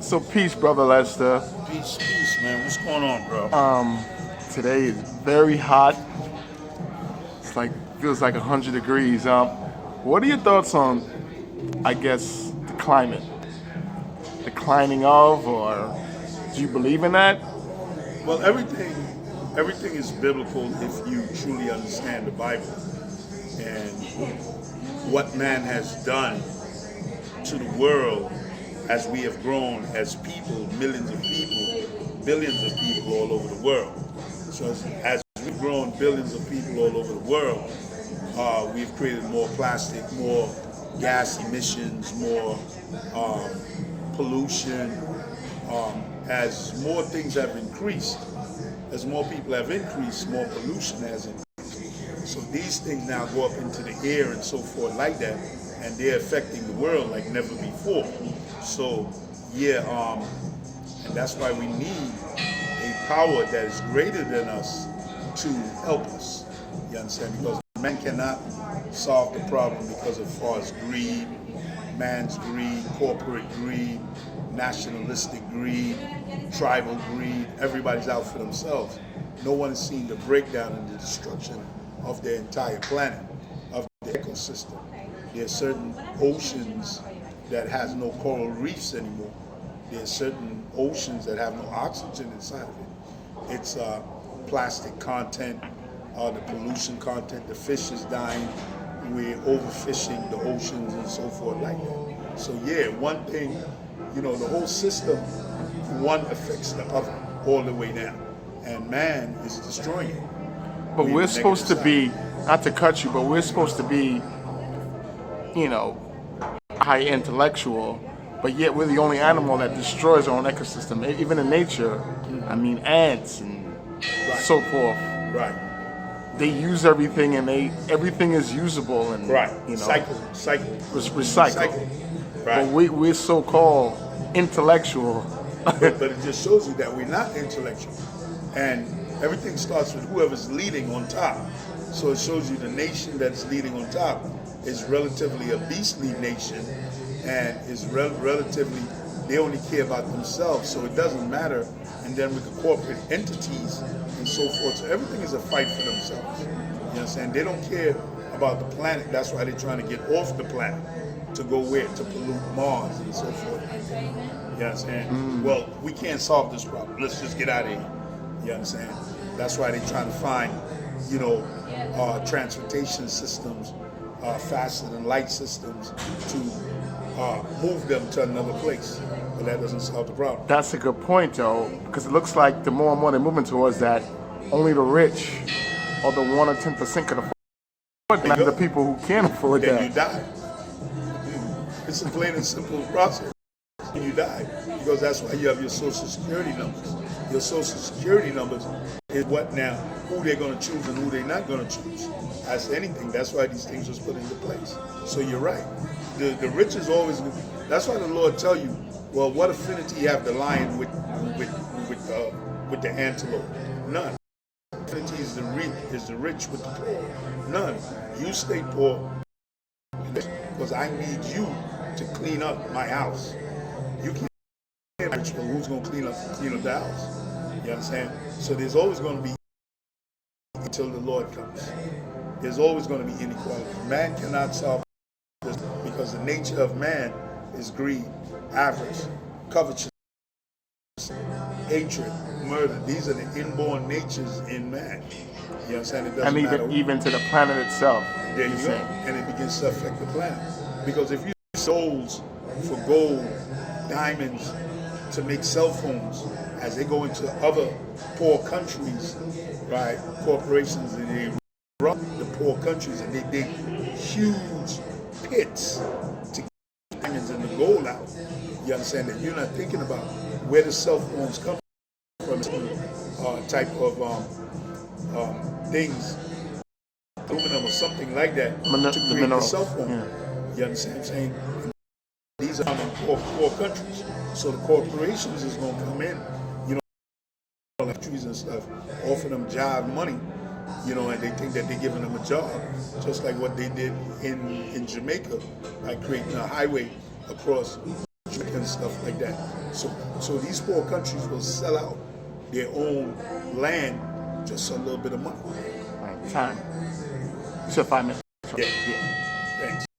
So peace, brother Lester. Peace, man. What's going on, bro? Today is very hot. It's like feels like 100 degrees. What are your thoughts on, I guess, the climate, declining of, or do you believe in that? Well, everything is biblical if you truly understand the Bible and what man has done to the world as we have grown as people, millions of people, billions of people all over the world. So as we've grown billions of people all over the world, we've created more plastic, more gas emissions, more pollution. As more things have increased, as more people have increased, more pollution has increased. So these things now go up into the air and so forth like that, and they're affecting the world like never before. So and that's why we need a power that is greater than us to help us. You understand? Because man cannot solve the problem because of far as greed, man's greed, corporate greed, nationalistic greed, tribal greed. Everybody's out for themselves. No one has seen the breakdown and the destruction of their entire planet, of the ecosystem. There are certain oceans that has no coral reefs anymore. There are certain oceans that have no oxygen inside of it. It's plastic content, the pollution content, the fish is dying, we're overfishing the oceans and so forth like that. So one thing, the whole system, one affects the other all the way down. And man is destroying it. But we're supposed to be, not to cut you, but we're supposed to be, high intellectual, but yet we're the only animal that destroys our own ecosystem. Even in nature, I mean, ants and so forth. Right. They use everything, and everything is usable, and cycle. Recycle. Right. But we're so-called intellectual. but it just shows you that we're not intellectual, and everything starts with whoever's leading on top. So it shows you the nation that's leading on top is relatively a beastly nation, and is relatively, they only care about themselves, so it doesn't matter. And then with the corporate entities and so forth, so everything is a fight for themselves. You understand? They don't care about the planet. That's why they're trying to get off the planet to go where? To pollute Mars and so forth. You understand? Well, we can't solve this problem. Let's just get out of here. You understand? That's why they're trying to find, transportation systems, faster than light systems to move them to another place. But that doesn't solve the problem. That's a good point, though, because it looks like the more and more they're moving towards that, only the rich or the 1 or 10% can afford it, not the people who can't afford then that. You die. It's a plain and simple process. You die, because that's why you have your social security numbers. Your social security numbers is what now, who they're going to choose and who they're not going to choose. As anything, that's why these things was put into place. So you're right. The rich is always, that's why the Lord tell you, well, what affinity have the lion with the antelope? None. Affinity is the rich with the poor. None. You stay poor because I need you to clean up my house. You can't rich, but who's going to clean up the house? You understand? So there's always going to be, until the Lord comes, there's always going to be inequality. Man cannot solve this because the nature of man is greed, avarice, covetousness, hatred, murder. These are the inborn natures in man. You understand? It doesn't matter. And even to the planet itself. There you go. And it begins to affect the planet. Because if you souls for gold, diamonds, to make cell phones, as they go into other poor countries, right? Corporations, and they run the poor countries and they dig huge pits to get diamonds and the gold out. You understand that you're not thinking about where the cell phones come from, type of things, aluminum or something like that, to create the cell phone. Yeah. You understand what I'm saying? These are in poor countries. So the corporations is going to come in, countries and stuff, offer them job money, and they think that they're giving them a job, just like what they did in Jamaica by creating a highway across and stuff like that. So these poor countries will sell out their own land just for a little bit of money. All right, time. You said 5 minutes. Yeah. Yeah. Thanks.